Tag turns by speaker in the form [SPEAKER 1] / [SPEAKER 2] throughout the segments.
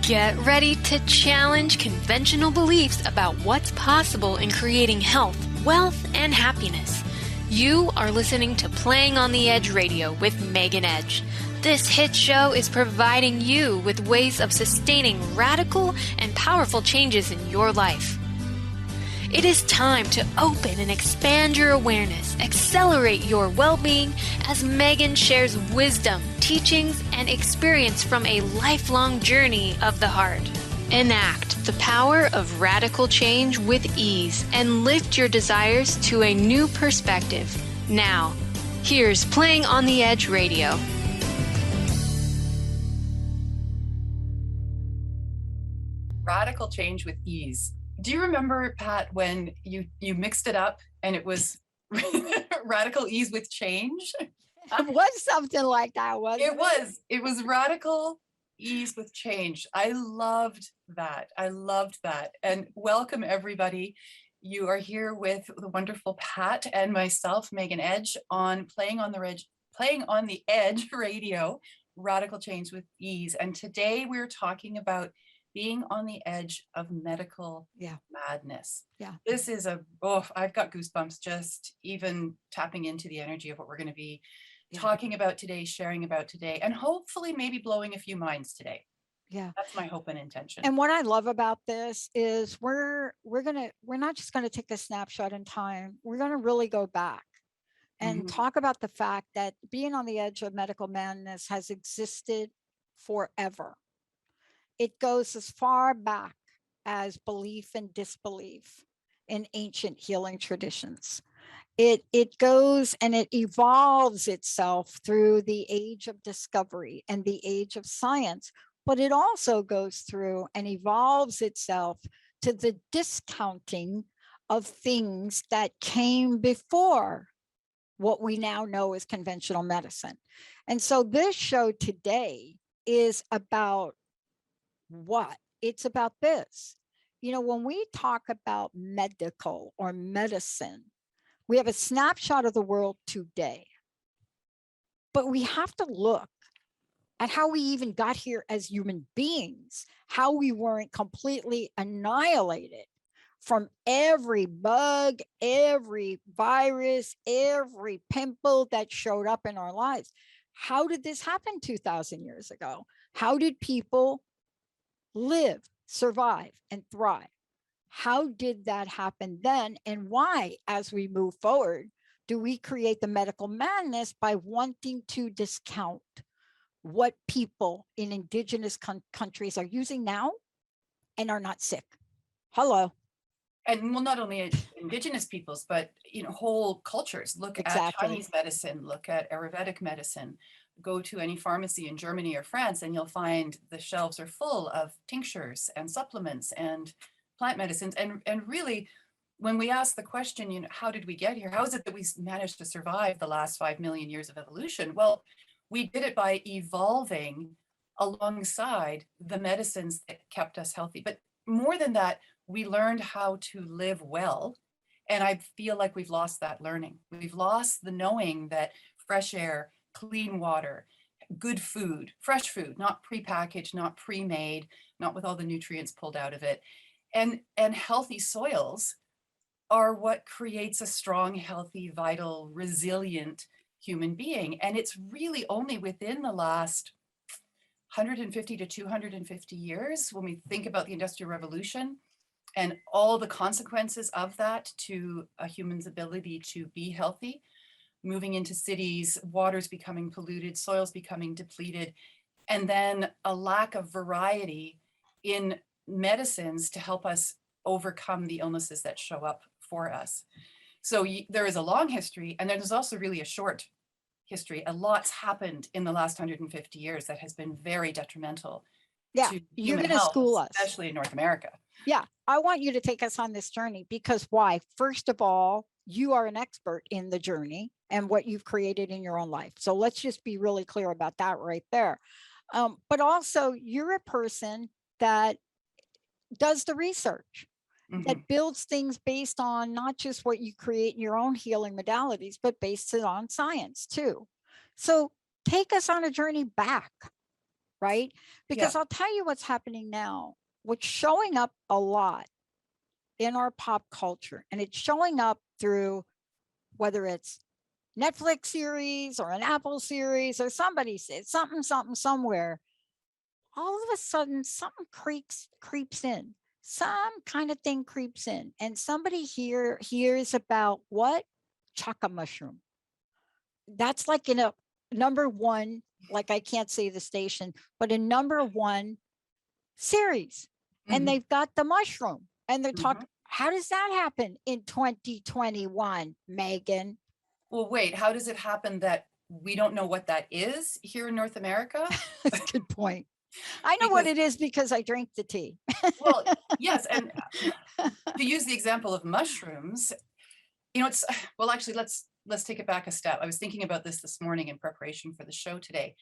[SPEAKER 1] Get ready to challenge conventional beliefs about what's possible in creating health, wealth, and happiness. You are listening to Playing on the Edge Radio with Megan Edge. This hit show is providing you with ways of sustaining radical and powerful changes in your life. It is time to open and expand your awareness, accelerate your well-being as Megan shares wisdom, teachings, and experience from a lifelong journey of the heart. Enact the power of radical change with ease and lift your desires to a new perspective. Now, here's Playing on the Edge Radio.
[SPEAKER 2] Radical change with ease. Do you remember, Pat, when you mixed it up and it was radical ease with change?
[SPEAKER 3] It was something like that, wasn't it?
[SPEAKER 2] It was radical ease with change. I loved that. And welcome, everybody. You are here with the wonderful Pat and myself, Megan Edge, on Playing on the Edge Radio, Radical Change with Ease. And today we're talking about being on the edge of medical madness.
[SPEAKER 3] Yeah.
[SPEAKER 2] This is I've got goosebumps just even tapping into the energy of what we're going to be talking about today, sharing about today, and hopefully maybe blowing a few minds today.
[SPEAKER 3] Yeah.
[SPEAKER 2] That's my hope and intention.
[SPEAKER 3] And what I love about this is we're not just going to take a snapshot in time. We're going to really go back and talk about the fact that being on the edge of medical madness has existed forever. It goes as far back as belief and disbelief in ancient healing traditions. It goes and it evolves itself through the age of discovery and the age of science, but it also goes through and evolves itself to the discounting of things that came before what we now know as conventional medicine. And so this show today is about what? It's about this. You know, when we talk about medical or medicine, we have a snapshot of the world today, but we have to look at how we even got here as human beings, how we weren't completely annihilated from every bug, every virus, every pimple that showed up in our lives. How did this happen 2,000 years ago? How did people live, survive, and thrive? How did that happen then? And why, as we move forward, do we create the medical madness by wanting to discount what people in indigenous countries are using now and are not sick? Hello.
[SPEAKER 2] And well, not only indigenous peoples, but whole cultures. Look at Chinese medicine, look at Ayurvedic medicine. Go to any pharmacy in Germany or France, and you'll find the shelves are full of tinctures and supplements and plant medicines. And really, when we ask the question, how did we get here? How is it that we managed to survive the last 5 million years of evolution? Well, we did it by evolving alongside the medicines that kept us healthy. But more than that, we learned how to live well. And I feel like we've lost that learning. We've lost the knowing that fresh air, clean water, good food, fresh food, not prepackaged, not pre-made, not with all the nutrients pulled out of it, and healthy soils are what creates a strong, healthy, vital, resilient human being. And it's really only within the last 150 to 250 years, when we think about the Industrial Revolution and all the consequences of that to a human's ability to be healthy, moving into cities, waters becoming polluted, soils becoming depleted, and then a lack of variety in medicines to help us overcome the illnesses that show up for us. So there is a long history, and then there's also really a short history. A lot's happened in the last 150 years that has been very detrimental to
[SPEAKER 3] you're
[SPEAKER 2] human
[SPEAKER 3] going to
[SPEAKER 2] health,
[SPEAKER 3] school us,
[SPEAKER 2] especially in North America.
[SPEAKER 3] Yeah, I want you to take us on this journey, because why? First of all, you are an expert in the journey and what you've created in your own life. So let's just be really clear about that right there. But also, you're a person that does the research. that builds things based on not just what you create in your own healing modalities, but based it on science too. So take us on a journey back, right? Because I'll tell you what's happening now, what's showing up a lot in our pop culture, and it's showing up through whether it's Netflix series or an Apple series or somebody said something somewhere, all of a sudden something creeps in, some kind of thing creeps in, and somebody hears about what? Chaka mushroom. That's like in a number one, like I can't say the station, but a number one series. And they've got the mushroom and they're talking, how does that happen in 2021, Megan?
[SPEAKER 2] Well, wait, how does it happen that we don't know what that is here in North America?
[SPEAKER 3] That's a good point. I know what it is because I drink the tea.
[SPEAKER 2] Well, yes. And to use the example of mushrooms, you know, well, actually, let's take it back a step. I was thinking about this morning in preparation for the show today.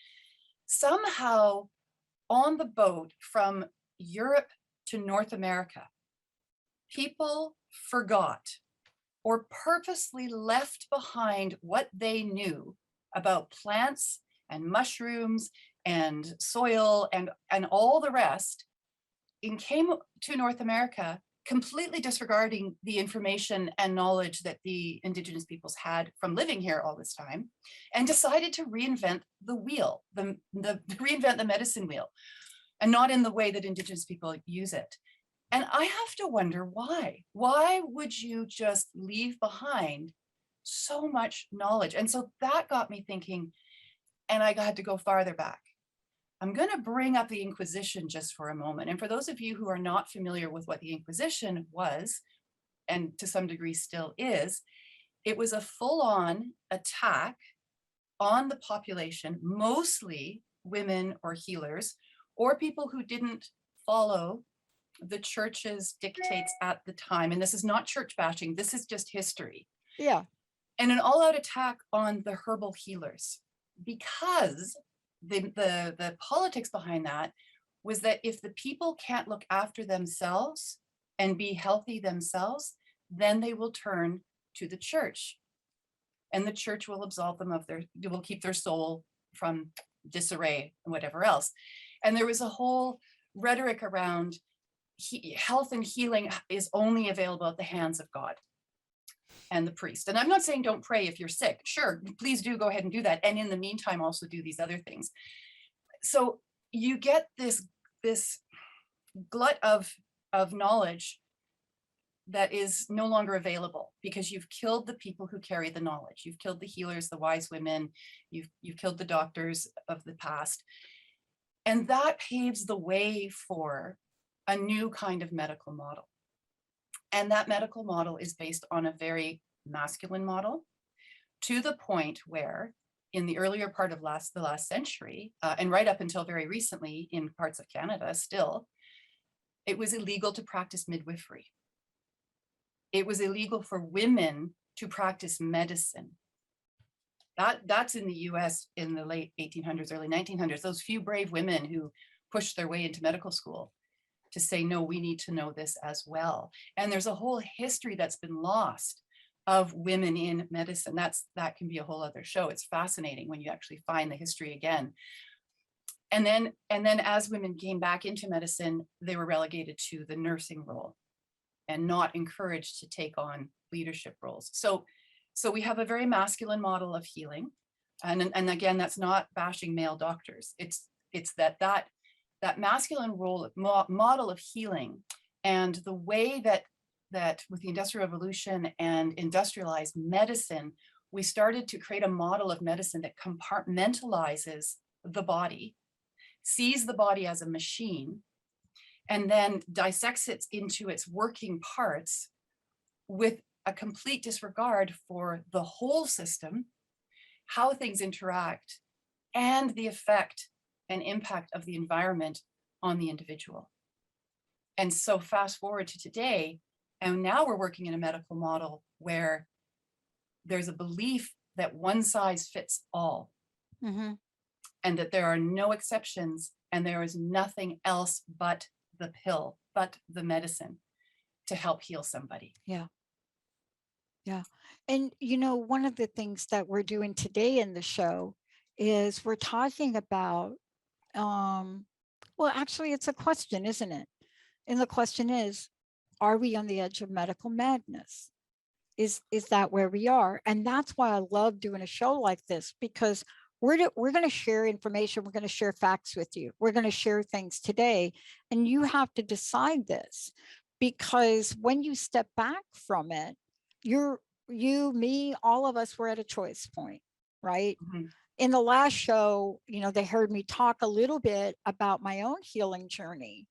[SPEAKER 2] Somehow on the boat from Europe to North America, people forgot or purposely left behind what they knew about plants and mushrooms and soil and all the rest, and came to North America completely disregarding the information and knowledge that the Indigenous peoples had from living here all this time, and decided to reinvent the wheel, reinvent the medicine wheel, and not in the way that Indigenous people use it. And I have to wonder why. Why would you just leave behind so much knowledge? And so that got me thinking, and I had to go farther back. I'm going to bring up the Inquisition just for a moment. And for those of you who are not familiar with what the Inquisition was, and to some degree still is, it was a full-on attack on the population, mostly women or healers, or people who didn't follow the church's dictates at the time. And this is not church bashing, this is just history.
[SPEAKER 3] Yeah.
[SPEAKER 2] And an all-out attack on the herbal healers, because the politics behind that was that if the people can't look after themselves and be healthy themselves, then they will turn to the church, and the church will absolve them of will keep their soul from disarray and whatever else. And there was a whole rhetoric around health and healing is only available at the hands of God and the priest. And I'm not saying don't pray if you're sick. Sure, please do go ahead and do that. And in the meantime, also do these other things. So you get this glut of knowledge that is no longer available because you've killed the people who carry the knowledge. You've killed the healers, the wise women, you've killed the doctors of the past. And that paves the way for a new kind of medical model. And that medical model is based on a very masculine model, to the point where in the earlier part of the last century, and right up until very recently in parts of Canada still, it was illegal to practice midwifery. It was illegal for women to practice medicine. That's in the US in the late 1800s, early 1900s, those few brave women who pushed their way into medical school to say, no, we need to know this as well. And there's a whole history that's been lost of women in medicine. That can be a whole other show. It's fascinating when you actually find the history again. And then as women came back into medicine, they were relegated to the nursing role and not encouraged to take on leadership roles. So we have a very masculine model of healing. And again, that's not bashing male doctors. It's that masculine role model of healing, and the way that with the Industrial Revolution and industrialized medicine, we started to create a model of medicine that compartmentalizes the body, sees the body as a machine, and then dissects it into its working parts with a complete disregard for the whole system, how things interact, and the effect and impact of the environment on the individual. And so fast forward to today, and now we're working in a medical model where there's a belief that one size fits all, and that there are no exceptions, and there is nothing else but the pill, but the medicine. to help heal somebody.
[SPEAKER 3] Yeah. Yeah. And, one of the things that we're doing today in the show is we're talking about, well, actually, it's a question, isn't it? And the question is, are we on the edge of medical madness? Is that where we are? And that's why I love doing a show like this, because we're going to share information. We're going to share facts with you. We're going to share things today. And you have to decide this, because when you step back from it, you, me, all of us were at a choice point, right?
[SPEAKER 2] Mhm.
[SPEAKER 3] In the last show, they heard me talk a little bit about my own healing journey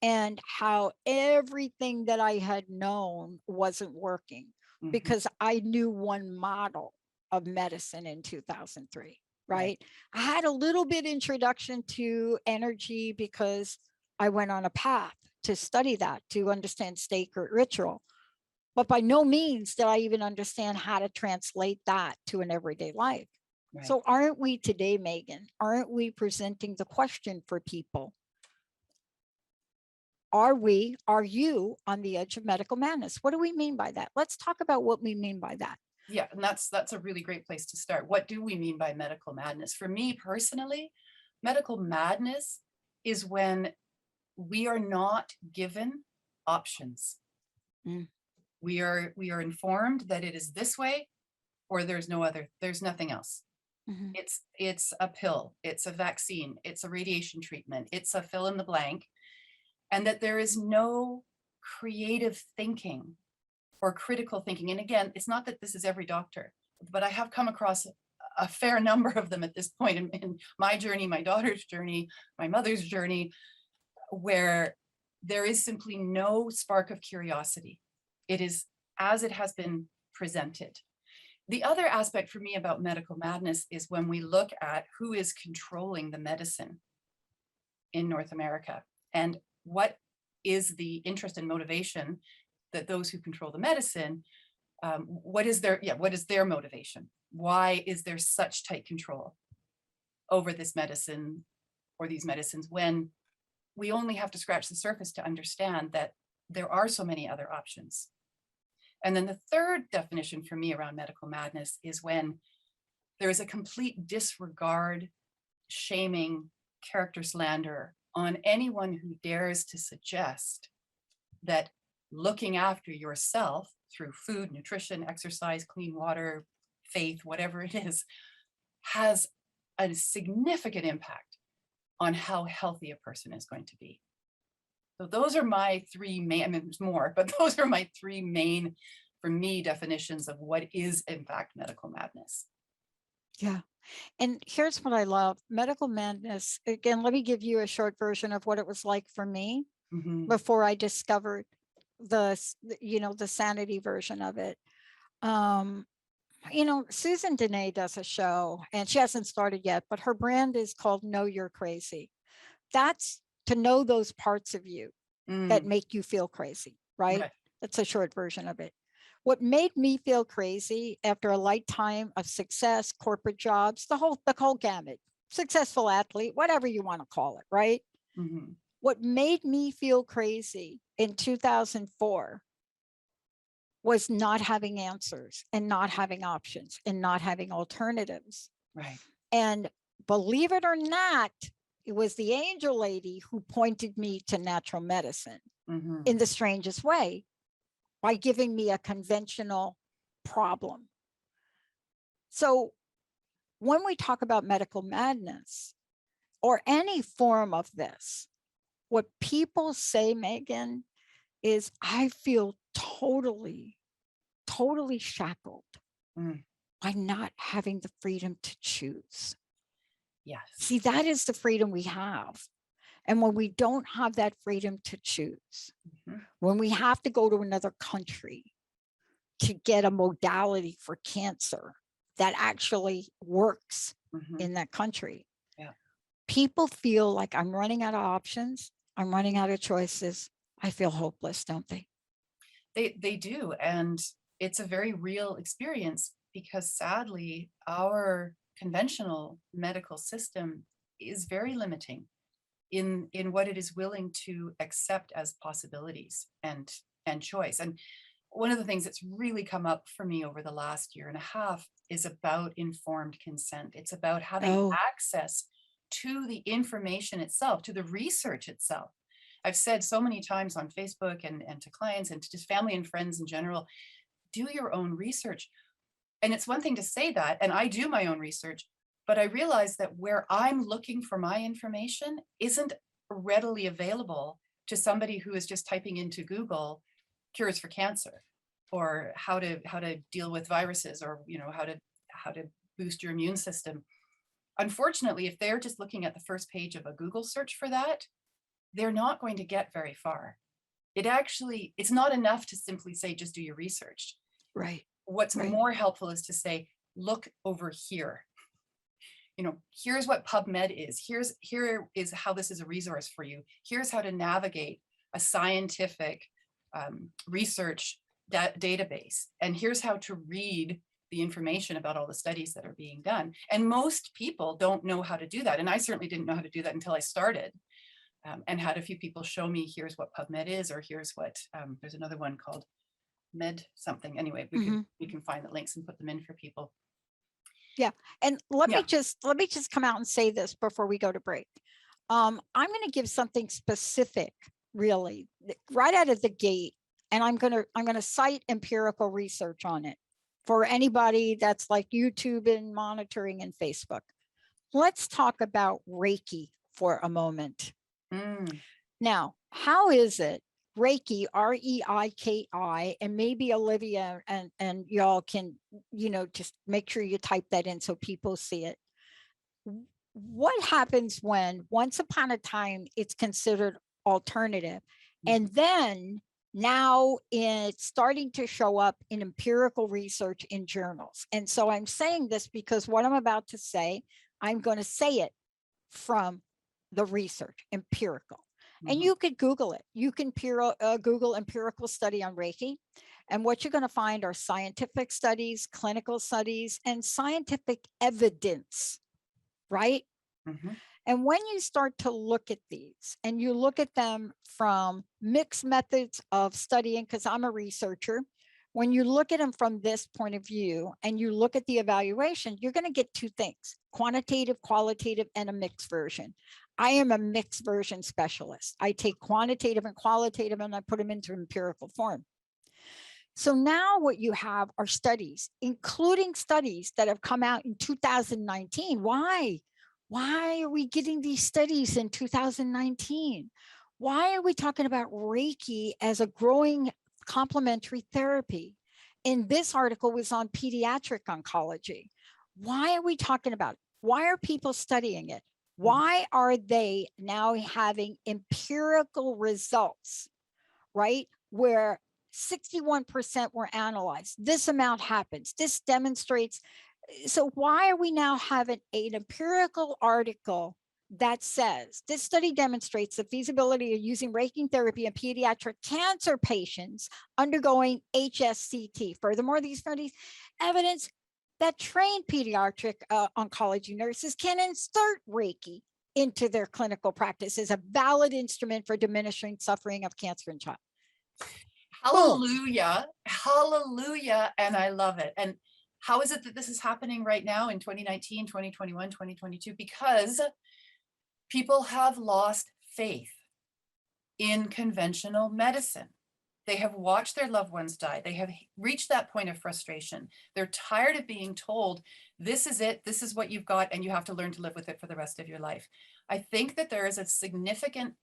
[SPEAKER 3] and how everything that I had known wasn't working
[SPEAKER 2] Mhm.
[SPEAKER 3] because I knew one model of medicine in 2003, right? I had a little bit introduction to energy because I went on a path to study that, to understand sacred ritual. But by no means did I even understand how to translate that to an everyday life.
[SPEAKER 2] Right.
[SPEAKER 3] So aren't we today, Megan? Aren't we presenting the question for people? Are you on the edge of medical madness? What do we mean by that? Let's talk about what we mean by that.
[SPEAKER 2] Yeah, and that's a really great place to start. What do we mean by medical madness? For me personally, medical madness is when we are not given options.
[SPEAKER 3] Mm.
[SPEAKER 2] We are informed that it is this way, or there's nothing else.
[SPEAKER 3] Mhm.
[SPEAKER 2] It's a pill, it's a vaccine, it's a radiation treatment, it's a fill in the blank, and that there is no creative thinking or critical thinking. And again, it's not that this is every doctor, but I have come across a fair number of them at this point in my journey, my daughter's journey, my mother's journey, where there is simply no spark of curiosity. It is as it has been presented. The other aspect for me about medical madness is when we look at who is controlling the medicine in North America and what is the interest and motivation that those who control the medicine, what is their motivation? Why is there such tight control over this medicine or these medicines when we only have to scratch the surface to understand that there are so many other options? And then the third definition for me around medical madness is when there is a complete disregard, shaming, character slander on anyone who dares to suggest that looking after yourself through food, nutrition, exercise, clean water, faith, whatever it is, has a significant impact on how healthy a person is going to be. So those are my three main, I mean, there's more, but those are my three main, for me, definitions of what is in fact medical madness.
[SPEAKER 3] Yeah. And here's what I love. Medical madness, again, let me give you a short version of what it was like for me before I discovered the sanity version of it. Susan Dene does a show and she hasn't started yet, but her brand is called Know You're Crazy. That's to know those parts of you that make you feel crazy, right? That's a short version of it. What made me feel crazy after a lifetime of success, corporate jobs, the whole gamut, successful athlete, whatever you want to call it, right?
[SPEAKER 2] Mm-hmm.
[SPEAKER 3] What made me feel crazy in 2004 was not having answers and not having options and not having alternatives.
[SPEAKER 2] Right.
[SPEAKER 3] And believe it or not, it was the angel lady who pointed me to natural medicine in the strangest way by giving me a conventional problem. So when we talk about medical madness or any form of this, what people say, Megan, is I feel totally shackled by not having the freedom to choose.
[SPEAKER 2] Yes.
[SPEAKER 3] See, that is the freedom we have. And when we don't have that freedom to choose, when we have to go to another country to get a modality for cancer that actually works in that country, people feel like I'm running out of options. I'm running out of choices. I feel hopeless, don't they?
[SPEAKER 2] They do. And it's a very real experience because sadly, our conventional medical system is very limiting in what it is willing to accept as possibilities and and choice. And one of the things that's really come up for me over the last year and a half is about informed consent. It's about having access to the information itself, to the research itself. I've said so many times on Facebook and to clients and to just family and friends in general, do your own research. And it's one thing to say that, and I do my own research, but I realize that where I'm looking for my information isn't readily available to somebody who is just typing into Google cures for cancer, or how to deal with viruses, or how to boost your immune system. Unfortunately, if they're just looking at the first page of a Google search for that, they're not going to get very far. It's not enough to simply say, just do your research.
[SPEAKER 3] Right.
[SPEAKER 2] What's more helpful is to say, look over here. Here's what PubMed is. Here is how this is a resource for you. Here's how to navigate a scientific research database. And here's how to read the information about all the studies that are being done. And most people don't know how to do that. And I certainly didn't know how to do that until I started, and had a few people show me, here's what PubMed is, or here's what, there's another one called Med something. Anyway, we can find the links and put them in for people.
[SPEAKER 3] Yeah. And let me just come out and say this before we go to break. I'm going to give something specific, really, right out of the gate. And I'm going to cite empirical research on it for anybody that's like YouTube and monitoring and Facebook. Let's talk about Reiki for a moment. Now, how is it Reiki, R-E-I-K-I, and maybe Olivia and y'all can, just make sure you type that in so people see it. What happens when once upon a time it's considered alternative, and then now it's starting to show up in empirical research in journals? And so I'm saying this because what I'm about to say, I'm going to say it from the research, empirical. And you could Google it. You can Google empirical study on Reiki. And what you're going to find are scientific studies, clinical studies, and scientific evidence, right? And when you start to look at these and you look at them from mixed methods of studying, because I'm a researcher, when you look at them from this point of view and you look at the evaluation, you're going to get two things: quantitative, qualitative, and a mixed version. I am a mixed version specialist. I take quantitative and qualitative and I put them into empirical form. So now what you have are studies, including studies that have come out in 2019. Why? Why are we getting these studies in 2019? Why are we talking about Reiki as a growing complementary therapy? And this article was on pediatric oncology. Why are we talking about it? Why are people studying it? Why are they now having empirical results, right? Where 61% were analyzed. This amount happens. This demonstrates. So why are we now having an empirical article that says this study demonstrates the feasibility of using Reiki therapy in pediatric cancer patients undergoing HSCT? Furthermore, these studies evidence that trained pediatric oncology nurses can insert Reiki into their clinical practice as a valid instrument for diminishing suffering of cancer in child.
[SPEAKER 2] Hallelujah. Hallelujah. And I love it. And how is it that this is happening right now in 2019, 2021, 2022? Because people have lost faith in conventional medicine. They have watched their loved ones die. They have reached that point of frustration. They're tired of being told, this is it, this is what you've got, and you have to learn to live with it for the rest of your life. I think that there is a significant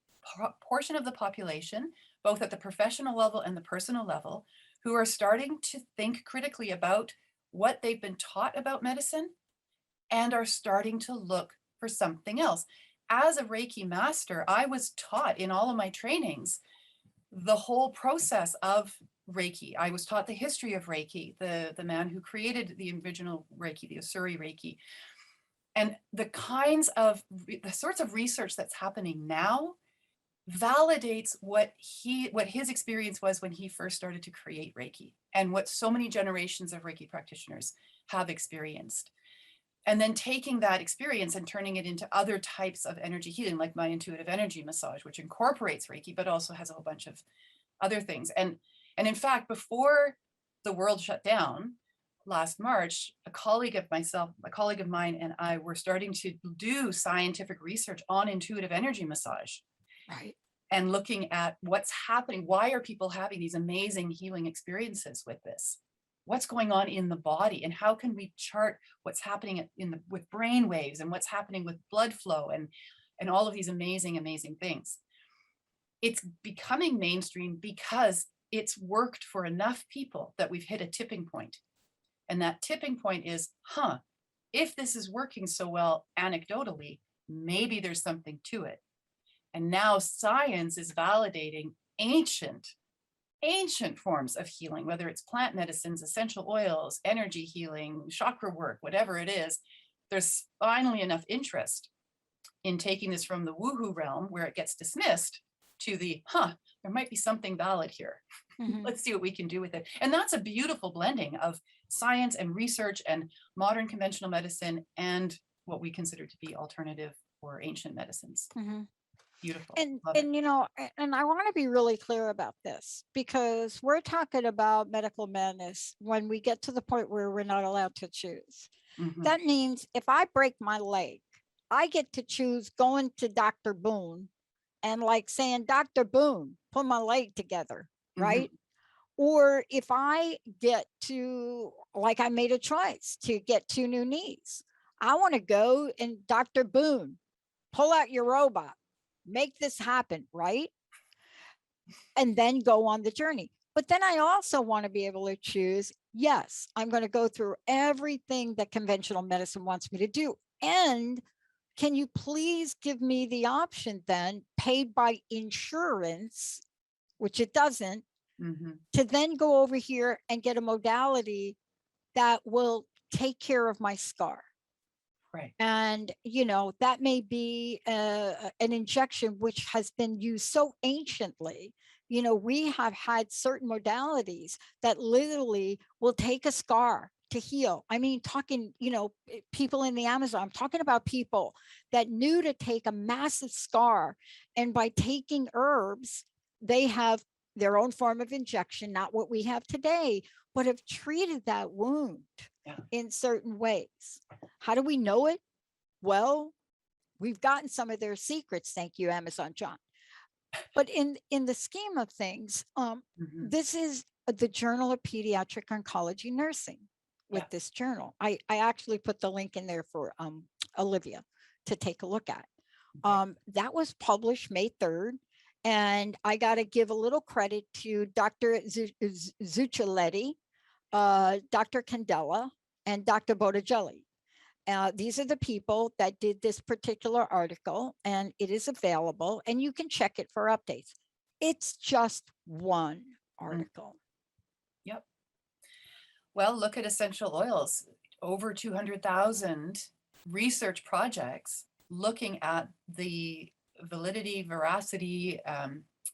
[SPEAKER 2] portion of the population, both at the professional level and the personal level, who are starting to think critically about what they've been taught about medicine and are starting to look for something else. As a Reiki master, I was taught in all of my trainings the whole process of Reiki. I was taught the history of Reiki, the man who created the original Reiki, the Usuri Reiki, and the sorts of research that's happening now validates what his experience was when he first started to create Reiki, and what so many generations of Reiki practitioners have experienced. And then taking that experience and turning it into other types of energy healing, like my intuitive energy massage, which incorporates Reiki, but also has a whole bunch of other things. And And in fact, before the world shut down last March, a colleague of mine and I were starting to do scientific research on intuitive energy massage.
[SPEAKER 3] Right.
[SPEAKER 2] And looking at what's happening. Why are people having these amazing healing experiences with this? What's going on in the body, and how can we chart what's happening with brain waves, and what's happening with blood flow, and all of these amazing, amazing things. It's becoming mainstream because it's worked for enough people that we've hit a tipping point. And that tipping point is, if this is working so well anecdotally, maybe there's something to it. And now science is validating ancient forms of healing, whether it's plant medicines, essential oils, energy healing, chakra work, whatever it is. There's finally enough interest in taking this from the woohoo realm, where it gets dismissed, to the, there might be something valid here. Mm-hmm. Let's see what we can do with it. And that's a beautiful blending of science and research and modern conventional medicine and what we consider to be alternative or ancient medicines.
[SPEAKER 3] Mm-hmm.
[SPEAKER 2] Beautiful.
[SPEAKER 3] And I want to be really clear about this, because we're talking about medical madness when we get to the point where we're not allowed to choose. Mm-hmm. That means if I break my leg, I get to choose going to Dr. Boone and like saying, Dr. Boone, put my leg together, right? Mm-hmm. Or if I get to, like I made a choice to get 2 new knees, I want to go and Dr. Boone, pull out your robot. Make this happen, right? And then go on the journey. But then I also want to be able to choose, yes, I'm going to go through everything that conventional medicine wants me to do. And can you please give me the option then, paid by insurance, which it doesn't, mm-hmm. to then go over here and get a modality that will take care of my scar.
[SPEAKER 2] Right.
[SPEAKER 3] And, that may be an injection which has been used so anciently. We have had certain modalities that literally will take a scar to heal. I mean, talking, people in the Amazon, I'm talking about people that knew to take a massive scar. And by taking herbs, they have their own form of injection, not what we have today, but have treated that wound. Yeah. In certain ways. How do we know it? Well, we've gotten some of their secrets. Thank you, Amazon John. But in the scheme of things, mm-hmm. this is the Journal of Pediatric Oncology Nursing with this journal. I actually put the link in there for Olivia to take a look at. Okay. That was published May 3rd. And I got to give a little credit to Dr. Zuccialetti, Dr. Candela, and Dr. Bottigelli. These are the people that did this particular article, and it is available, and you can check it for updates. It's just one article.
[SPEAKER 2] Yep. Well, look at essential oils. Over 200,000 research projects looking at the validity, veracity,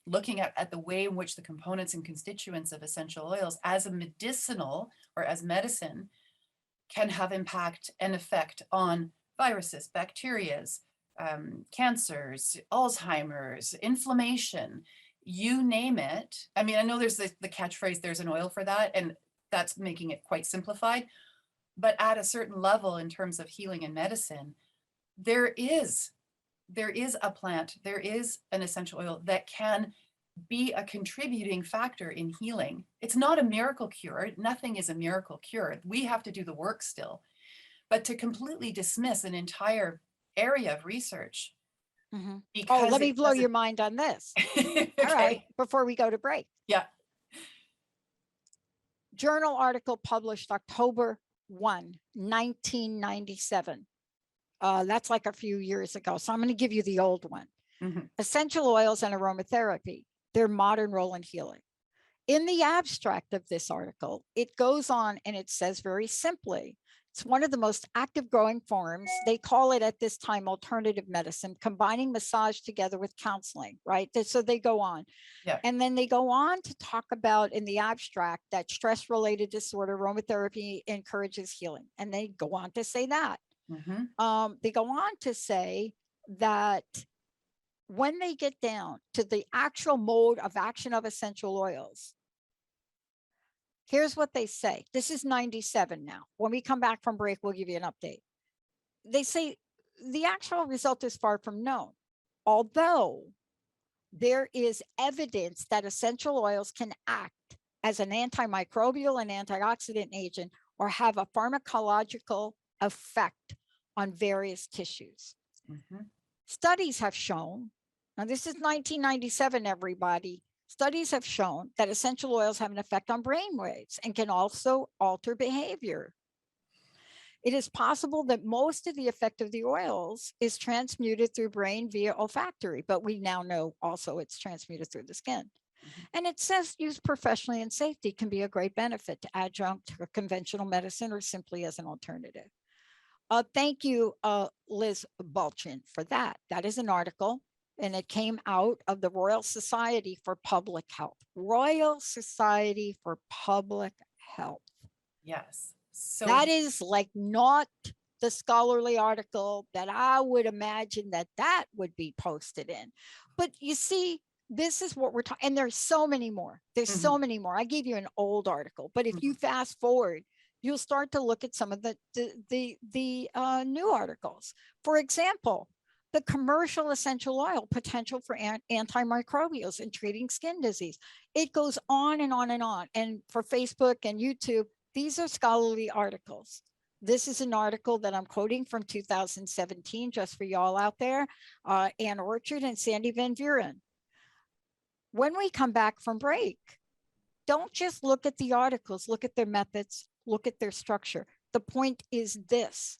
[SPEAKER 2] looking at the way in which the components and constituents of essential oils as a medicinal or as medicine can have impact and effect on viruses, bacterias, cancers, Alzheimer's, inflammation, you name it. I mean, I know there's the catchphrase, there's an oil for that, and that's making it quite simplified. But at a certain level in terms of healing and medicine, there is a plant, there is an essential oil that can be a contributing factor in healing. It's not a miracle cure. Nothing is a miracle cure. We have to do the work still. But to completely dismiss an entire area of research.
[SPEAKER 3] Mm-hmm. Oh, let me blow your mind on this. Okay. All right, before we go to break.
[SPEAKER 2] Yeah.
[SPEAKER 3] Journal article published October 1, 1997. That's like a few years ago. So I'm going to give you the old one. Mm-hmm. Essential oils and aromatherapy, their modern role in healing. In the abstract of this article, it goes on and it says very simply, it's one of the most active growing forms. They call it at this time alternative medicine, combining massage together with counseling, right? So they go on. Yeah. And then they go on to talk about in the abstract that stress-related disorder aromatherapy encourages healing. And they go on to say that. Mm-hmm. They go on to say that when they get down to the actual mode of action of essential oils, Here's what they say. This is 97 now. When we come back from break, we'll give you an update. They say the actual result is far from known, although there is evidence that essential oils can act as an antimicrobial and antioxidant agent or have a pharmacological effect on various tissues. Studies have shown, now this is 1997, everybody, studies have shown that essential oils have an effect on brain waves and can also alter behavior. It is possible that most of the effect of the oils is transmuted through brain via olfactory, but we now know also it's transmuted through the skin. And it says used professionally in safety can be a great benefit to adjunct or conventional medicine or simply as an alternative. Thank you, Liz Bulchin, for that. That is an article, and it came out of the Royal Society for Public Health. Royal Society for Public Health.
[SPEAKER 2] Yes. So
[SPEAKER 3] that is like not the scholarly article that I would imagine that would be posted in. But you see, this is what we're talking, and there's so many more. There's so many more. I gave you an old article, but if you fast forward, you'll start to look at some of the new articles. For example, the commercial essential oil potential for antimicrobials in treating skin disease. It goes on and on and on. And for Facebook and YouTube, these are scholarly articles. This is an article that I'm quoting from 2017, just for y'all out there, Ann Orchard and Sandy Van Vuren. When we come back from break, don't just look at the articles, look at their methods, look at their structure. The point is this.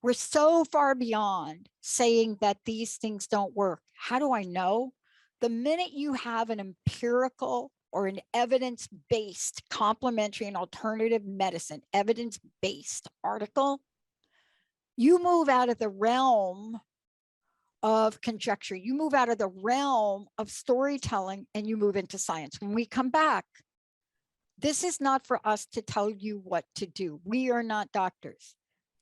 [SPEAKER 3] We're so far beyond saying that these things don't work. How do I know? The minute you have an empirical or an evidence-based complementary and alternative medicine, evidence-based article, you move out of the realm of conjecture, you move out of the realm of storytelling, and you move into science. When we come back, this is not for us to tell you what to do. We are not doctors.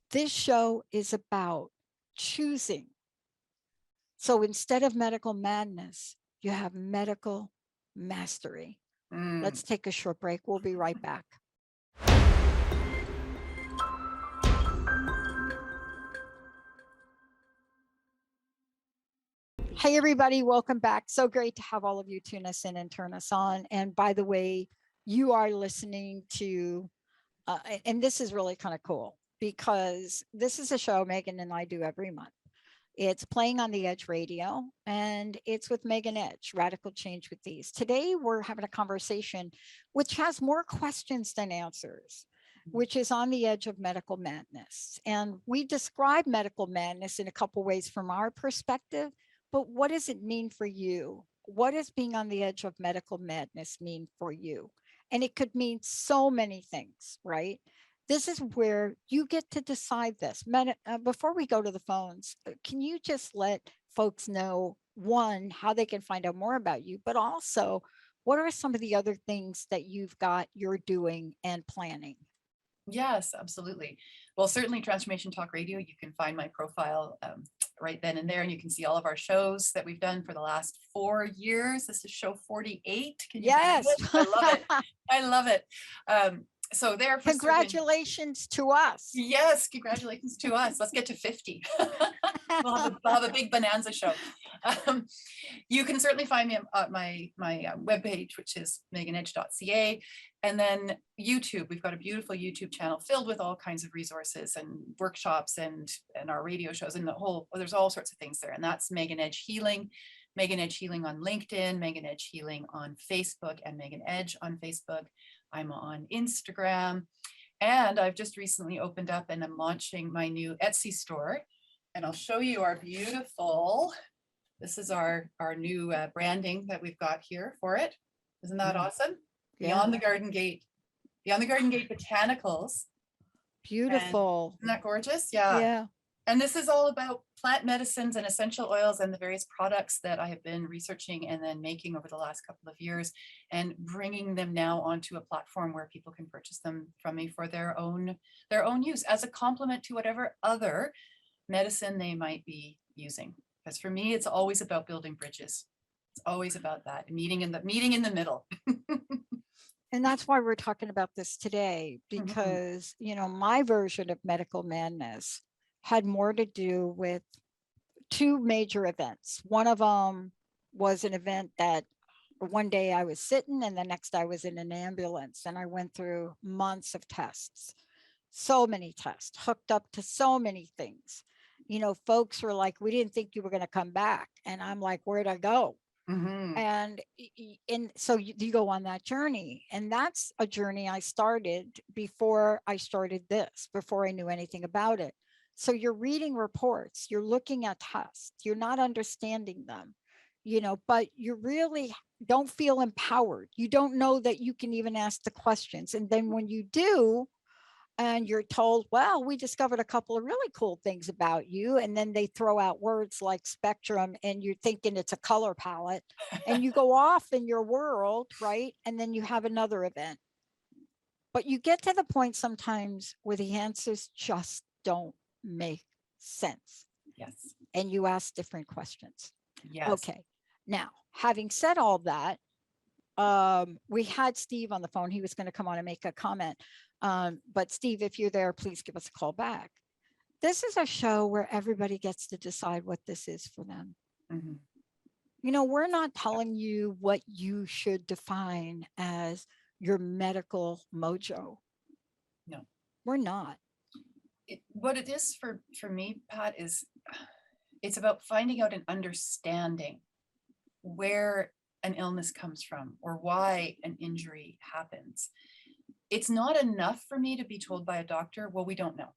[SPEAKER 3] This show is about choosing. So instead of medical madness, you have medical mastery. Let's take a short break. We'll be right back. Hey, everybody, welcome back. So great to have all of you tune us in and turn us on. And by the way, you are listening to, and this is really kind of cool because this is a show Megan and I do every month. It's Playing on the Edge Radio, and it's with Megan Edge, Radical Change with Ease. Today, we're having a conversation which has more questions than answers, which is on the edge of medical madness. And we describe medical madness in a couple ways from our perspective, but what does it mean for you? What does being on the edge of medical madness mean for you? And it could mean so many things, right? This is where you get to decide this. Before we go to the phones, can you just let folks know, one, how they can find out more about you, but also what are some of the other things that you're doing and planning?
[SPEAKER 2] Yes, absolutely. Well, certainly Transformation Talk Radio, you can find my profile right then and there, and you can see all of our shows that we've done for the last 4 years. This is show 48. Can you believe it? I love it. I love it. So there,
[SPEAKER 3] congratulations to us.
[SPEAKER 2] Yes, congratulations to us. Let's get to 50. we'll have a big bonanza show. You can certainly find me at my webpage, which is meganedge.ca. And then YouTube, we've got a beautiful YouTube channel filled with all kinds of resources and workshops and our radio shows and there's all sorts of things there. And that's Megan Edge Healing, Megan Edge Healing on LinkedIn, Megan Edge Healing on Facebook, and Megan Edge on Facebook. I'm on Instagram, and I've just recently opened up and I'm launching my new Etsy store. And I'll show you our beautiful, this is our new branding that we've got here for it. Isn't that awesome? Yeah. Beyond the Garden Gate Botanicals.
[SPEAKER 3] Beautiful.
[SPEAKER 2] And isn't that gorgeous? Yeah.
[SPEAKER 3] Yeah.
[SPEAKER 2] And this is all about plant medicines and essential oils and the various products that I have been researching and then making over the last couple of years and bringing them now onto a platform where people can purchase them from me for their own use as a complement to whatever other medicine they might be using. Because for me, it's always about building bridges. It's always about that meeting in the middle.
[SPEAKER 3] And that's why we're talking about this today, because, you know, my version of medical madness had more to do with two major events. One of them was an event that one day I was sitting and the next I was in an ambulance, and I went through months of tests, so many tests, hooked up to so many things. You know, folks were like, we didn't think you were going to come back. And I'm like, where'd I go? And so you go on that journey, and that's a journey I started before I started this, before I knew anything about it. So you're reading reports, you're looking at tests, you're not understanding them, you know, but you really don't feel empowered. You don't know that you can even ask the questions. And then when you do, and you're told, well, we discovered a couple of really cool things about you. And then they throw out words like spectrum, and you're thinking it's a color palette, and you go off in your world, right? And then you have another event. But you get to the point sometimes where the answers just don't make sense.
[SPEAKER 2] Yes.
[SPEAKER 3] And you ask different questions.
[SPEAKER 2] Yes.
[SPEAKER 3] Okay. Now, having said all that, we had Steve on the phone. He was going to come on and make a comment. But Steve, if you're there, please give us a call back. This is a show where everybody gets to decide what this is for them. You know, we're not telling you what you should define as your medical mojo.
[SPEAKER 2] No,
[SPEAKER 3] we're not.
[SPEAKER 2] What it is for me, Pat, is it's about finding out and understanding where an illness comes from or why an injury happens. It's not enough for me to be told by a doctor, well, we don't know.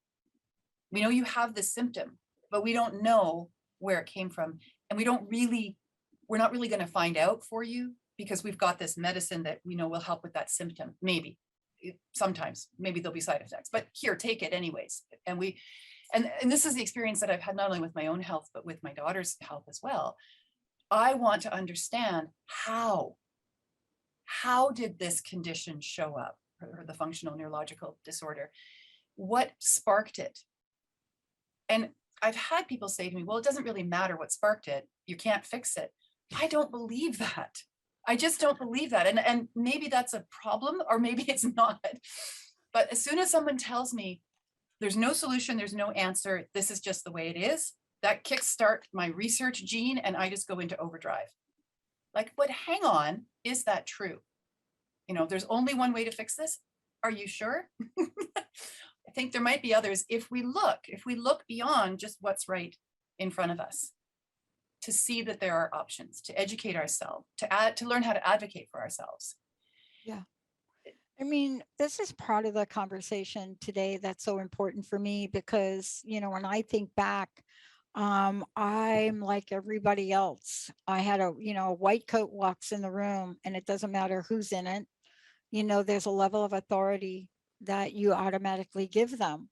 [SPEAKER 2] We know you have this symptom, but we don't know where it came from. And we're not really going to find out for you because we've got this medicine that we know will help with that symptom. Maybe, sometimes, maybe there'll be side effects, but here, take it anyways. And this is the experience that I've had not only with my own health, but with my daughter's health as well. I want to understand how did this condition show up, or the functional neurological disorder? What sparked it? And I've had people say to me, well, it doesn't really matter what sparked it. You can't fix it. I don't believe that. I just don't believe that. And maybe that's a problem, or maybe it's not. But as soon as someone tells me there's no solution, there's no answer, this is just the way it is, that kickstart my research gene, and I just go into overdrive. Like, but hang on, is that true? You know, there's only one way to fix this. Are you sure? I think there might be others if we look beyond just what's right in front of us, to see that there are options, to educate ourselves, to learn how to advocate for ourselves.
[SPEAKER 3] Yeah. I mean, this is part of the conversation today that's so important for me, because, you know, when I think back, I'm like everybody else. I had a white coat walks in the room, and it doesn't matter who's in it. You know, there's a level of authority that you automatically give them.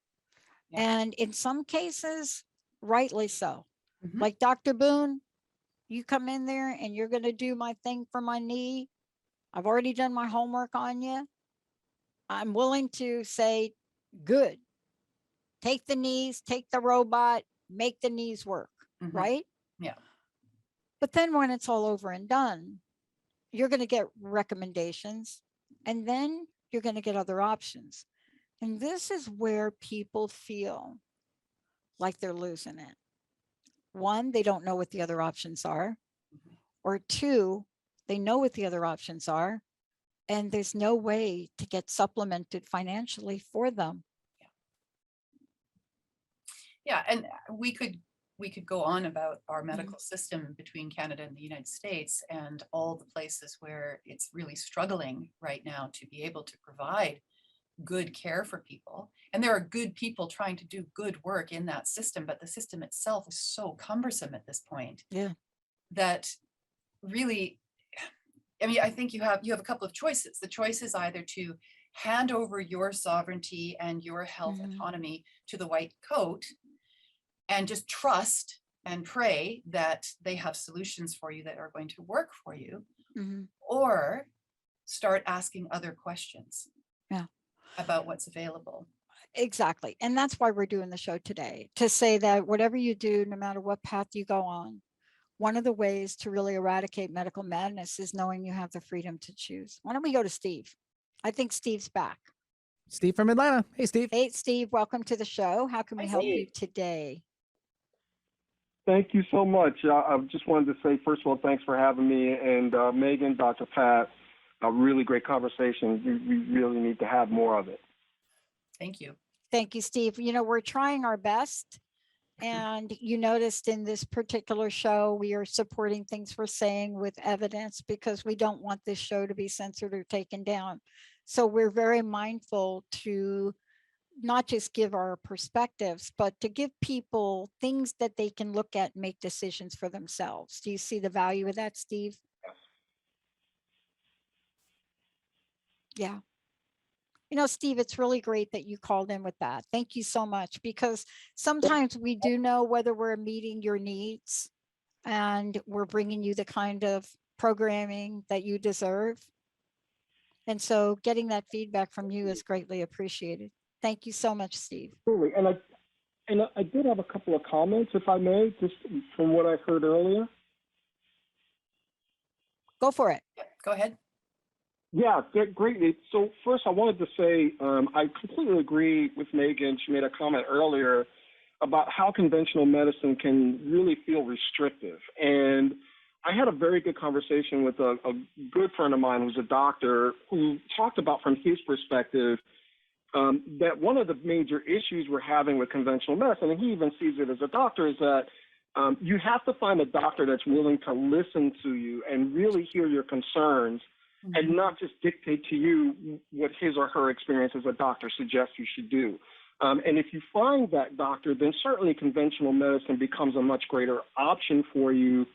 [SPEAKER 3] Yeah. And in some cases, rightly so. Like Dr. Boone, you come in there and you're going to do my thing for my knee. I've already done my homework on you. I'm willing to say, good. Take the knees, take the robot, make the knees work, right?
[SPEAKER 2] Yeah.
[SPEAKER 3] But then when it's all over and done, you're going to get recommendations, and then you're going to get other options. And this is where people feel like they're losing it. One, they don't know what the other options are. Or two, they know what the other options are, and there's no way to get supplemented financially for them.
[SPEAKER 2] Yeah, and we could go on about our medical system between Canada and the United States, and all the places where it's really struggling right now to be able to provide good care for people. And there are good people trying to do good work in that system, but the system itself is so cumbersome at this point.
[SPEAKER 3] Yeah.
[SPEAKER 2] That really, I mean, I think you have a couple of choices. The choice is either to hand over your sovereignty and your health autonomy to the white coat and just trust and pray that they have solutions for you that are going to work for you, or start asking other questions about what's available.
[SPEAKER 3] Exactly. And that's why we're doing the show today, to say that whatever you do, no matter what path you go on, one of the ways to really eradicate medical madness is knowing you have the freedom to choose. Why don't we go to Steve? I think Steve's back.
[SPEAKER 4] Steve from Atlanta. Hey, Steve.
[SPEAKER 3] Hey, Steve, welcome to the show. How can we help you today?
[SPEAKER 5] Thank you so much. I just wanted to say, first of all, thanks for having me. And Megan, Dr. Pat, a really great conversation. We really need to have more of it.
[SPEAKER 2] Thank you.
[SPEAKER 3] Thank you, Steve. You know, we're trying our best. And you noticed in this particular show, we are supporting things we're saying with evidence because we don't want this show to be censored or taken down. So we're very mindful to not just give our perspectives, but to give people things that they can look at and make decisions for themselves. Do you see the value of that, Steve?
[SPEAKER 5] Yes.
[SPEAKER 3] Yeah. You know, Steve, it's really great that you called in with that. Thank you so much, because sometimes we do know whether we're meeting your needs and we're bringing you the kind of programming that you deserve. And so getting that feedback from you is greatly appreciated. Thank you so much, Steve.
[SPEAKER 5] Absolutely. And I did have a couple of comments, if I may, just from what I heard earlier.
[SPEAKER 3] Go for it.
[SPEAKER 2] Go ahead.
[SPEAKER 5] Yeah, great. So first, I wanted to say I completely agree with Megan. She made a comment earlier about how conventional medicine can really feel restrictive. And I had a very good conversation with a good friend of mine who's a doctor who talked about from his perspective that one of the major issues we're having with conventional medicine, and he even sees it as a doctor, is that you have to find a doctor that's willing to listen to you and really hear your concerns, and not just dictate to you what his or her experience as a doctor suggests you should do. And if you find that doctor, then certainly conventional medicine becomes a much greater option for you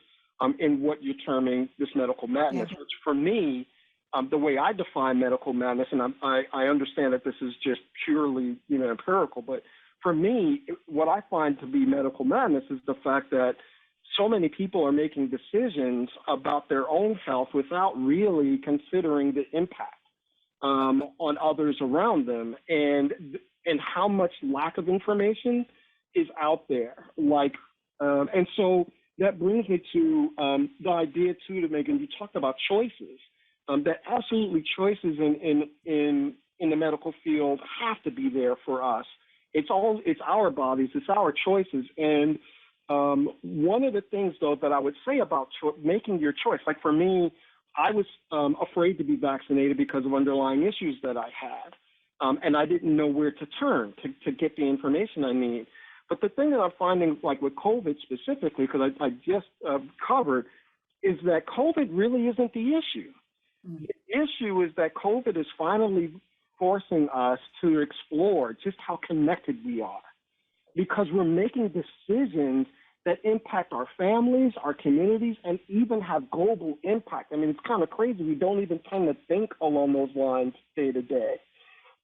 [SPEAKER 5] in what you're terming this medical madness, which for me, the way I define medical madness, and I understand that this is just purely empirical, but for me, what I find to be medical madness is the fact that so many people are making decisions about their own health without really considering the impact on others around them, and how much lack of information is out there. And so that brings me to the idea too, to Megan, you talked about choices. That absolutely choices in the medical field have to be there for us. It's our bodies, it's our choices. And one of the things, though, that I would say about making your choice, like for me, I was afraid to be vaccinated because of underlying issues that I had. And I didn't know where to turn to get the information I need. But the thing that I'm finding, like with COVID specifically, because I just covered, is that COVID really isn't the issue. The issue is that COVID is finally forcing us to explore just how connected we are, because we're making decisions that impact our families, our communities, and even have global impact. I mean, it's kind of crazy. We don't even tend to think along those lines day to day.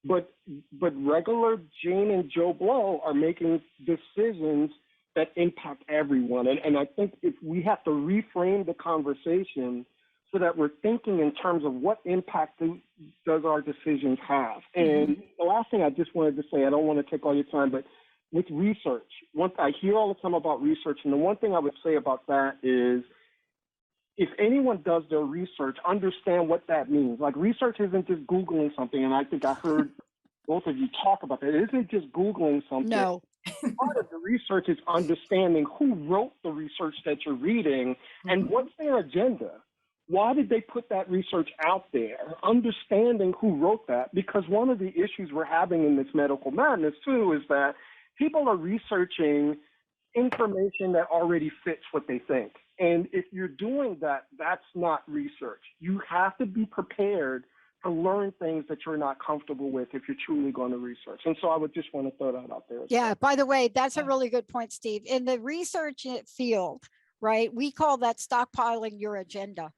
[SPEAKER 5] But regular Jane and Joe Blow are making decisions that impact everyone. And I think if we have to reframe the conversation so that we're thinking in terms of what impact does our decisions have. And the last thing I just wanted to say, I don't want to take all your time, but with research, I hear all the time about research, and the one thing I would say about that is, if anyone does their research, understand what that means. Like, research isn't just Googling something, and I think I heard both of you talk about that. It isn't just Googling something.
[SPEAKER 3] No.
[SPEAKER 5] Part of the research is understanding who wrote the research that you're reading and what's their agenda. Why did they put that research out there? Understanding who wrote that, because one of the issues we're having in this medical madness, too, is that people are researching information that already fits what they think. And if you're doing that, that's not research. You have to be prepared to learn things that you're not comfortable with if you're truly going to research. And so I would just want to throw that out there.
[SPEAKER 3] Yeah, by the way, that's a really good point, Steve. In the research field, right, we call that stockpiling your agenda.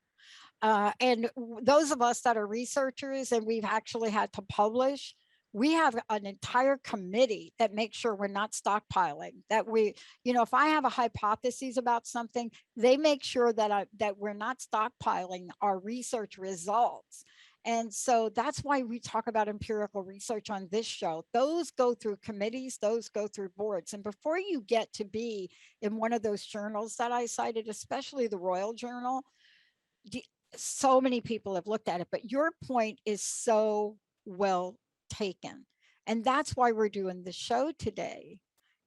[SPEAKER 3] And those of us that are researchers and we've actually had to publish, we have an entire committee that makes sure we're not stockpiling, that if I have a hypothesis about something, they make sure that we're not stockpiling our research results. And so that's why we talk about empirical research on this show. Those go through committees, those go through boards. And before you get to be in one of those journals that I cited, especially the Royal Journal, so many people have looked at it, but your point is so well taken. And that's why we're doing the show today,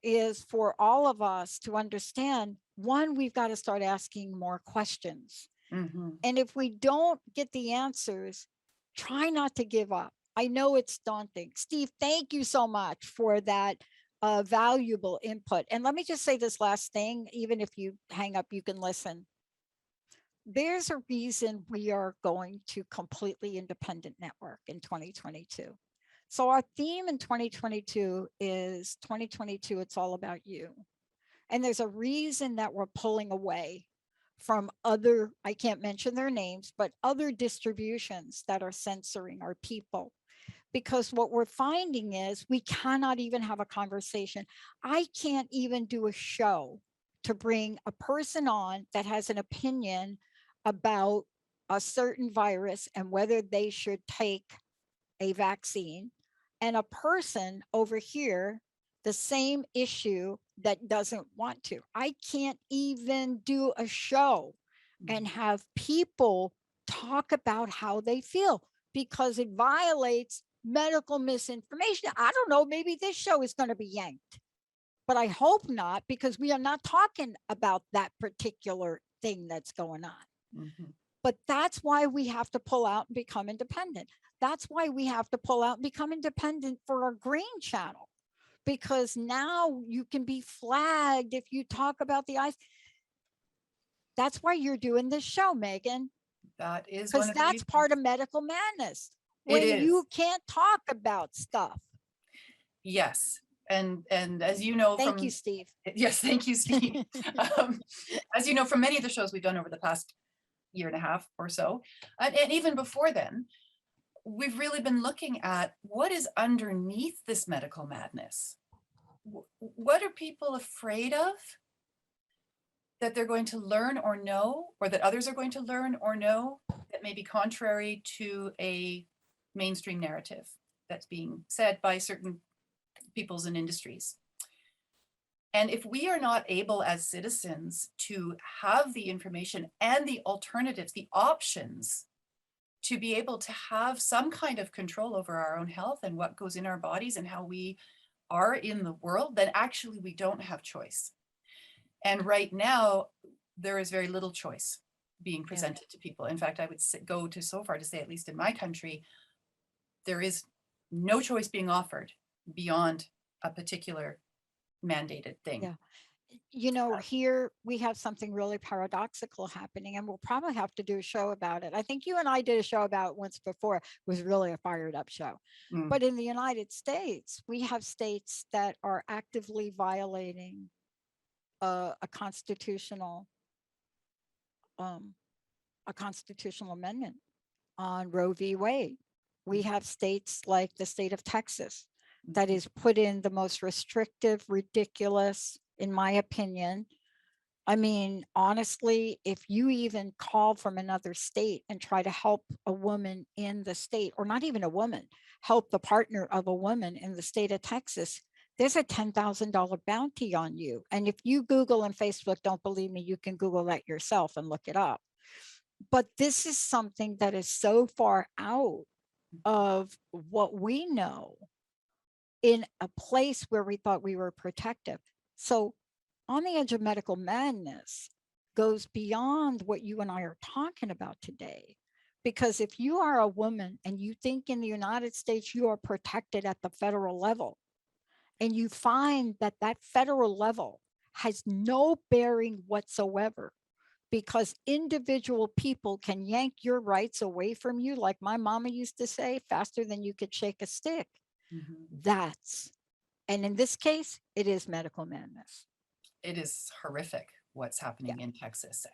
[SPEAKER 3] is for all of us to understand, one, we've got to start asking more questions.
[SPEAKER 2] Mm-hmm.
[SPEAKER 3] And if we don't get the answers, try not to give up. I know it's daunting. Steve, thank you so much for that valuable input. And let me just say this last thing, even if you hang up, you can listen. There's a reason we are going to completely independent network in 2022. So our theme in 2022 is 2022, it's all about you. And there's a reason that we're pulling away from other, I can't mention their names, but other distributions that are censoring our people. Because what we're finding is we cannot even have a conversation. I can't even do a show to bring a person on that has an opinion about a certain virus and whether they should take a vaccine, and a person over here, the same issue, that doesn't want to. I can't even do a show and have people talk about how they feel because it violates medical misinformation. I don't know, maybe this show is going to be yanked, but I hope not, because we are not talking about that particular thing that's going on.
[SPEAKER 2] Mm-hmm.
[SPEAKER 3] But that's why we have to pull out and become independent. That's why we have to pull out and become independent for our green channel, because now you can be flagged if you talk about the eyes. That's why you're doing this show, Megan.
[SPEAKER 2] That is
[SPEAKER 3] because that's part of medical madness. When you can't talk about stuff.
[SPEAKER 2] Yes. And as you know,
[SPEAKER 3] thank you, Steve.
[SPEAKER 2] Yes, thank you, Steve. As you know, from many of the shows we've done over the past year and a half or so, and even before then, we've really been looking at what is underneath this medical madness. What are people afraid of that they're going to learn or know, or that others are going to learn or know, that may be contrary to a mainstream narrative that's being said by certain peoples and industries? And if we are not able as citizens to have the information and the alternatives, the options, to be able to have some kind of control over our own health and what goes in our bodies and how we are in the world, then actually we don't have choice. And right now, there is very little choice being presented to people. In fact, I would go to so far to say, at least in my country, there is no choice being offered beyond a particular mandated thing.
[SPEAKER 3] Yeah. You know, here we have something really paradoxical happening, and we'll probably have to do a show about it. I think you and I did a show about it once before. It was really a fired up show. But in the United States, we have states that are actively violating a constitutional amendment on Roe v. Wade. We have states like the state of Texas that is put in the most restrictive, ridiculous, in my opinion. I mean, honestly, if you even call from another state and try to help a woman in the state, or not even a woman, help the partner of a woman in the state of Texas, there's a $10,000 bounty on you. And if you Google and Facebook don't believe me, you can Google that yourself and look it up. But this is something that is so far out of what we know, in a place where we thought we were protective. So On the Edge of Medical Madness goes beyond what you and I are talking about today. Because if you are a woman and you think in the United States you are protected at the federal level, and you find that that federal level has no bearing whatsoever, because individual people can yank your rights away from you, like my mama used to say, faster than you could shake a stick. And in this case, it is medical madness.
[SPEAKER 2] It is horrific what's happening in Texas.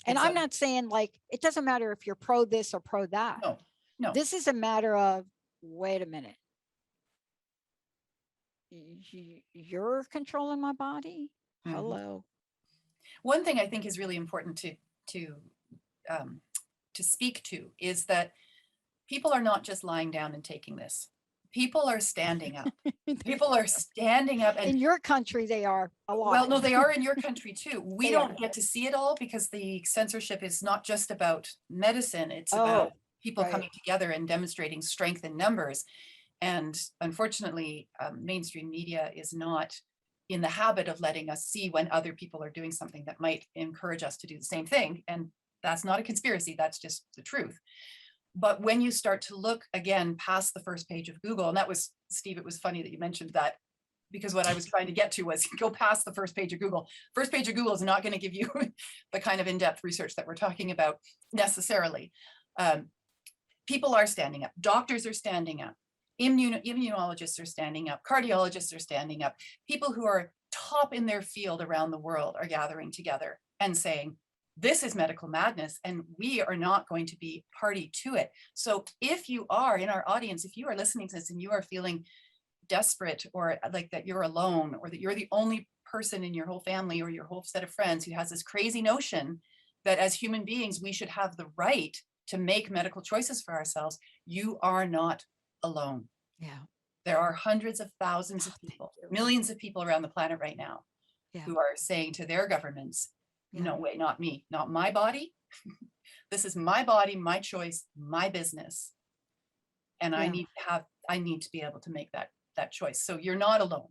[SPEAKER 3] And I'm not saying like, it doesn't matter if you're pro this or pro that.
[SPEAKER 2] No.
[SPEAKER 3] This is a matter of, wait a minute. You're controlling my body? Hello.
[SPEAKER 2] One thing I think is really important to speak to is that people are not just lying down and taking this. People are standing up. People are standing up. And
[SPEAKER 3] in your country, they are a lot.
[SPEAKER 2] well, no, they are in your country too. We
[SPEAKER 3] They
[SPEAKER 2] don't
[SPEAKER 3] are.
[SPEAKER 2] get to see it all because the censorship is not just about medicine. It's about people
[SPEAKER 3] right.
[SPEAKER 2] coming together and demonstrating strength in numbers. And unfortunately, mainstream media is not in the habit of letting us see when other people are doing something that might encourage us to do the same thing. And that's not a conspiracy, that's just the truth. But when you start to look again past the first page of Google, and that was, Steve, it was funny that you mentioned that, because what I was trying to get to was go past the first page of Google. First page of Google is not going to give you the kind of in-depth research that we're talking about necessarily. People are standing up, doctors are standing up, immunologists are standing up, cardiologists are standing up, people who are top in their field around the world are gathering together and saying, this is medical madness and we are not going to be party to it. So if you are in our audience, if you are listening to this and you are feeling desperate or like that you're alone or that you're the only person in your whole family or your whole set of friends who has this crazy notion that as human beings, we should have the right to make medical choices for ourselves, you are not alone.
[SPEAKER 3] Yeah.
[SPEAKER 2] There are hundreds of thousands of people, millions of people around the planet right now who are saying to their governments, no way, not me, not my body. This is my body, my choice, my business. And I need to be able to make that choice. So you're not alone.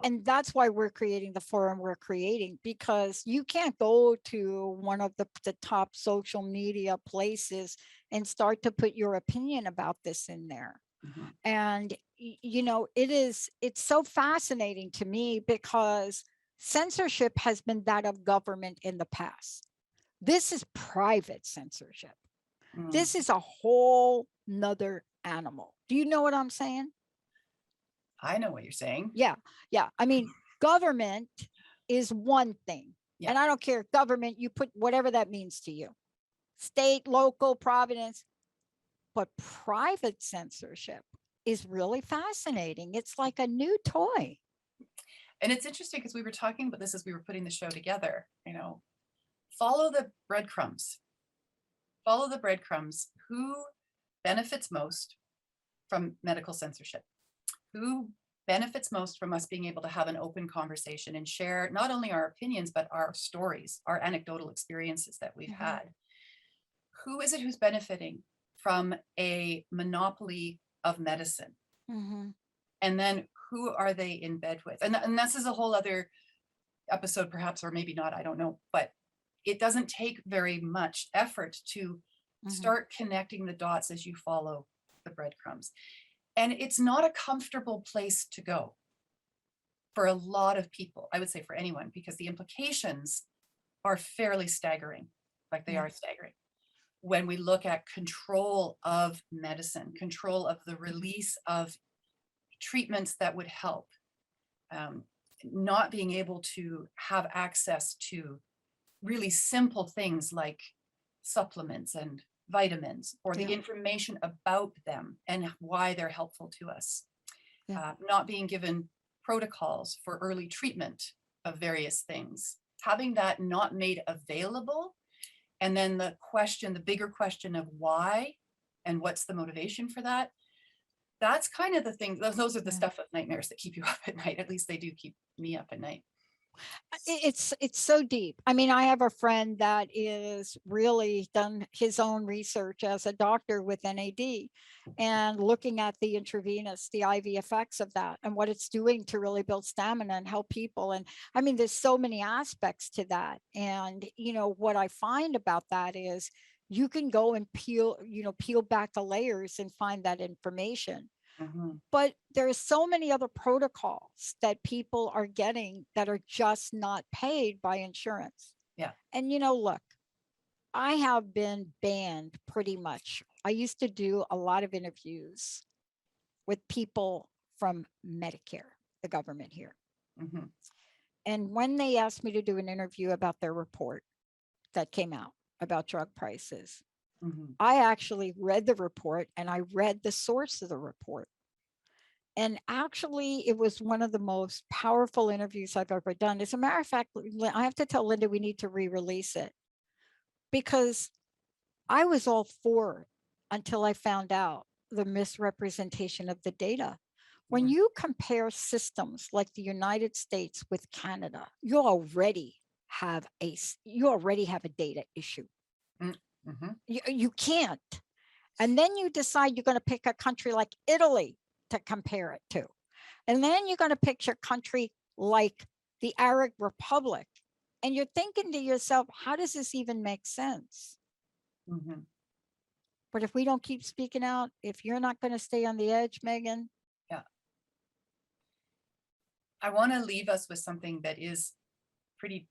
[SPEAKER 3] And that's why we're creating the forum we're creating, because you can't go to one of the top social media places and start to put your opinion about this in there.
[SPEAKER 2] Mm-hmm.
[SPEAKER 3] And, you know, it's so fascinating to me because censorship has been that of government in the past. This is private censorship. This is a whole nother animal. Do you know what I'm saying?
[SPEAKER 2] I know what you're saying.
[SPEAKER 3] Yeah. I mean, government is one thing. Yeah. And I don't care, government, you put whatever that means to you. State, local, providence. But private censorship is really fascinating. It's like a new toy.
[SPEAKER 2] And it's interesting because we were talking about this as we were putting the show together, you know, follow the breadcrumbs. Follow the breadcrumbs. Who benefits most from medical censorship? Who benefits most from us being able to have an open conversation and share not only our opinions, but our stories, our anecdotal experiences that we've had? Who is it who's benefiting from a monopoly of medicine? And then who are they in bed with? And this is a whole other episode, perhaps, or maybe not, I don't know, but it doesn't take very much effort to start connecting the dots as you follow the breadcrumbs. And it's not a comfortable place to go for a lot of people, I would say for anyone, because the implications are fairly staggering, like they are staggering. When we look at control of medicine, control of the release of treatments that would help, not being able to have access to really simple things like supplements and vitamins, or the information about them and why they're helpful to us, not being given protocols for early treatment of various things, having that not made available. And then the bigger question of why and what's the motivation for that. That's kind of the thing. Those are the stuff of nightmares that keep you up at night. At least they do keep me up at night.
[SPEAKER 3] It's so deep. I mean, I have a friend that is really done his own research as a doctor with NAD and looking at the intravenous, the IV effects of that and what it's doing to really build stamina and help people. And I mean, there's so many aspects to that. And, you know, what I find about that is you can go and peel back the layers and find that information. But there's so many other protocols that people are getting that are just not paid by insurance. And, you know, look, I have been banned pretty much. I used to do a lot of interviews with people from Medicare, the government here. And when they asked me to do an interview about their report that came out about drug prices, I actually read the report and I read the source of the report. And actually, it was one of the most powerful interviews I've ever done. As a matter of fact, I have to tell Linda we need to re-release it, because I was all for it until I found out the misrepresentation of the data. When you compare systems like the United States with Canada, you already have a data issue.
[SPEAKER 2] Mm-hmm.
[SPEAKER 3] You can't. And then you decide you're going to pick a country like Italy to compare it to. And then you're going to pick a country like the Arab Republic. And you're thinking to yourself, how does this even make sense?
[SPEAKER 2] Mm-hmm.
[SPEAKER 3] But if we don't keep speaking out, if you're not going to stay on the edge, Megan.
[SPEAKER 2] Yeah. I want to leave us with something that is pretty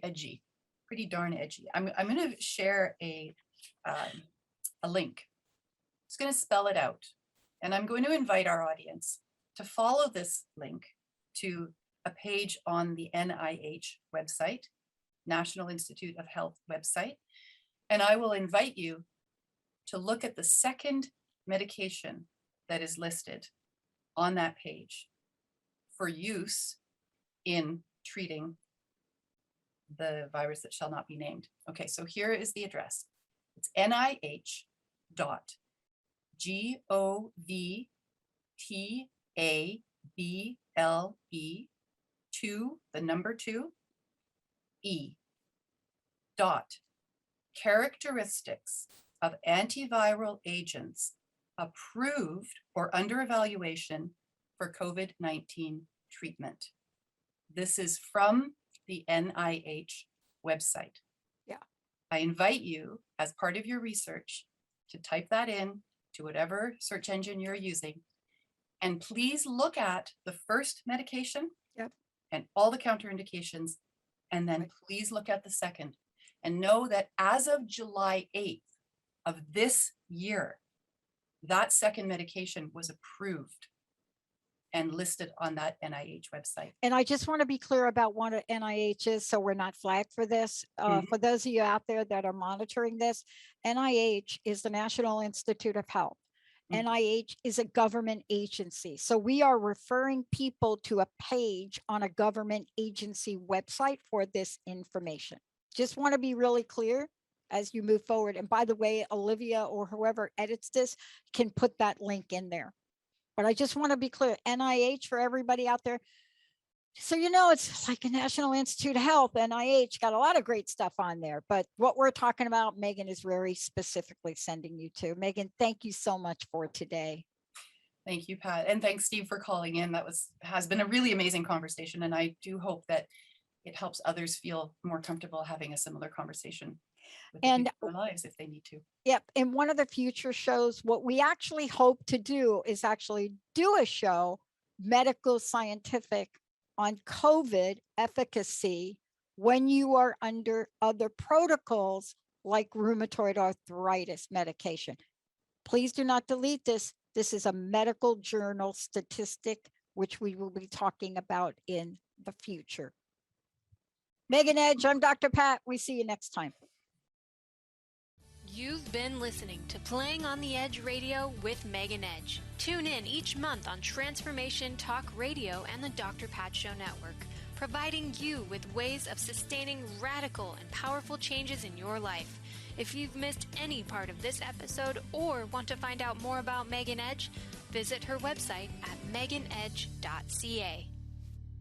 [SPEAKER 2] edgy, pretty darn edgy. I'm going to share a link. It's going to spell it out. And I'm going to invite our audience to follow this link to a page on the NIH website, National Institute of Health website. And I will invite you to look at the second medication that is listed on that page for use in treating the virus that shall not be named. Okay, so here is the address. It's @govtable2characteristics of antiviral agents approved or under evaluation for COVID-19 treatment. This is from the NIH website.
[SPEAKER 3] Yeah.
[SPEAKER 2] I invite you, as part of your research, to type that in to whatever search engine you're using. And please look at the first medication.
[SPEAKER 3] Yep.
[SPEAKER 2] And all the counterindications. And then please look at the second. And know that as of July 8th of this year, that second medication was approved and listed on that NIH website.
[SPEAKER 3] And I just want to be clear about what NIH is, so we're not flagged for this. For those of you out there that are monitoring this, NIH is the National Institute of Health. NIH is a government agency. So we are referring people to a page on a government agency website for this information. Just want to be really clear as you move forward. And by the way, Olivia or whoever edits this can put that link in there. But I just want to be clear, NIH for everybody out there. So, you know, it's like a National Institute of Health, NIH got a lot of great stuff on there. But what we're talking about, Megan is very specifically sending you to. Megan, thank you so much for today.
[SPEAKER 2] Thank you, Pat. And thanks, Steve, for calling in. That has been a really amazing conversation. And I do hope that it helps others feel more comfortable having a similar conversation with their lives if they need to.
[SPEAKER 3] Yep. In one of the future shows, what we actually hope to do is actually do a show, medical scientific, on COVID efficacy when you are under other protocols like rheumatoid arthritis medication. Please do not delete this. This is a medical journal statistic, which we will be talking about in the future. Megan Edge, I'm Dr. Pat. We see you next time.
[SPEAKER 1] You've been listening to Playing on the Edge Radio with Megan Edge. Tune in each month on Transformation Talk Radio and the Dr. Pat Show Network, providing you with ways of sustaining radical and powerful changes in your life. If you've missed any part of this episode or want to find out more about Megan Edge, visit her website at meganedge.ca.